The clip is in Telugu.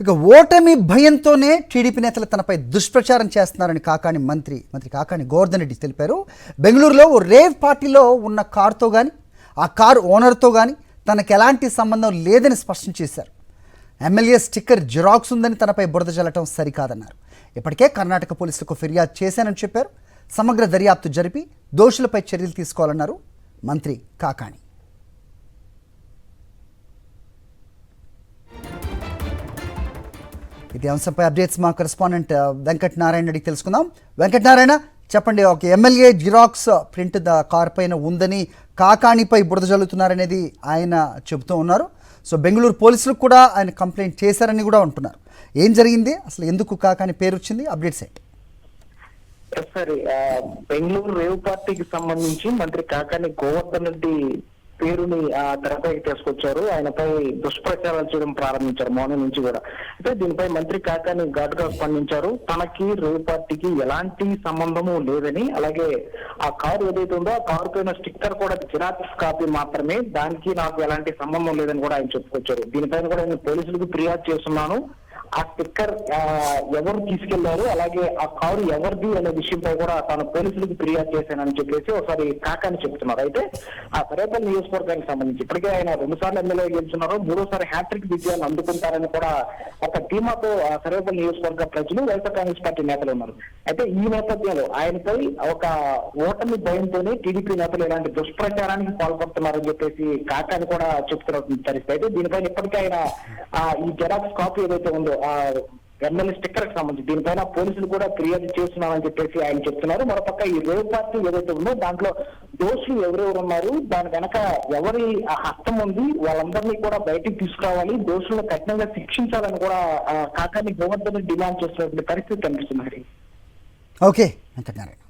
ఇక ఓటమి భయంతోనే టీడీపీ నేతలు తనపై దుష్ప్రచారం చేస్తున్నారని మంత్రి కాకాని గోవర్ధన్ రెడ్డి తెలిపారు. బెంగళూరులో ఓ రేవ్ పార్టీలో ఉన్న కారుతో కానీ ఆ కారు ఓనర్తో కానీ తనకు ఎలాంటి సంబంధం లేదని స్పష్టం చేశారు. ఎమ్మెల్యే స్టిక్కర్ జిరాక్స్ ఉందని తనపై బురద జల్లటం సరికాదన్నారు. ఇప్పటికే కర్ణాటక పోలీసులకు ఫిర్యాదు చేశానని చెప్పారు. సమగ్ర దర్యాప్తు జరిపి దోషులపై చర్యలు తీసుకోవాలన్నారు మంత్రి కాకాని. ఇదే అంశంపై అప్డేట్స్ మా కరెస్పాండెంట్ వెంకట్ నారాయణ అడిగి తెలుసుకుందాం. వెంకట్ నారాయణ, చెప్పండి. ఒక ఎమ్మెల్యే జిరాక్స్ ప్రింట్ కార్ పైన ఉందని కాకాణిపై బురద జల్లుతున్నారనేది ఆయన చెబుతూ ఉన్నారు. సో బెంగళూరు పోలీసులకు కూడా ఆయన కంప్లైంట్ చేశారని కూడా అంటున్నారు. ఏం జరిగింది, అసలు ఎందుకు కాకాని పేరు వచ్చింది, అప్డేట్స్ ఏంటి? సరే, బెంగళూరు రేవ్ పార్టీకి సంబంధించి మంత్రి కాకాని గోవర్ధన్ రెడ్డి పేరుని తెరపైకి తీసుకొచ్చారు. ఆయనపై దుష్ప్రచారాలు చేయడం ప్రారంభించారు మార్నింగ్ నుంచి కూడా. అయితే దీనిపై మంత్రి కాకాని ఘాటుగా స్పందించారు. తనకి రేవ్ పార్టీకి ఎలాంటి సంబంధము లేదని, అలాగే ఆ కారు ఏదైతే ఉందో ఆ కారు పైన స్టిక్కర్ కూడా జిరాక్స్ కాపీ మాత్రమే, దానికి నాకు ఎలాంటి సంబంధం లేదని కూడా ఆయన చెప్పుకొచ్చారు. దీనిపైన కూడా నేను పోలీసులకు ఫిర్యాదు చేస్తున్నాను. ఆ స్టిక్కర్ ఎవరు తీసుకెళ్లారు, అలాగే ఆ కారు ఎవరిది అనే విషయంపై కూడా తాను పోలీసులకు ఫిర్యాదు చేశానని చెప్పేసి ఒకసారి కాకాని చెప్తున్నారు. అయితే ఆ సరేపల్లి నియోజకవర్గానికి సంబంధించి ఇప్పటికే ఆయన 2 సార్లు ఎమ్మెల్యే గెలుచున్నారు. 3వ సారి హ్యాట్రిక్ విజయాన్ని అందుకుంటారని కూడా ఒక ధీమాతో సరేపల్లి నియోజకవర్గ ప్రజలు, వైఎస్ఆర్ కాంగ్రెస్ పార్టీ నేతలు ఉన్నారు. అయితే ఈ నేపథ్యంలో ఆయనపై ఒక ఓటమి భయంతోనే టీడీపీ నేతలు ఇలాంటి దుష్ప్రచారానికి పాల్పడుతున్నారని చెప్పేసి కాకాని కూడా చెప్తున్న పరిస్థితి. అయితే దీనిపైన ఇప్పటికే ఆయన ఈ జెరాక్స్ కాపీ ఏదైతే ఉందో ఎమ్మెల్యే స్టిక్కర్ కి సంబంధించి దీనిపైన పోలీసులు కూడా ఫిర్యాదు చేస్తున్నారని చెప్పేసి ఆయన చెప్తున్నారు. మరోపక్క ఈ రేవ్ పార్టీ ఏదైతే ఉందో దాంట్లో దోషులు ఎవరెవరు ఉన్నారు, దాని వెనక ఎవరి హస్తం ఉంది, వాళ్ళందరినీ కూడా బయటికి తీసుకురావాలి, దోషులను కఠినంగా శిక్షించాలని కూడా కాకాని గోవర్ధన్ డిమాండ్ చేస్తున్నటువంటి పరిస్థితి కనిపిస్తుంది. ఓకే, వెంకటనారాయణ.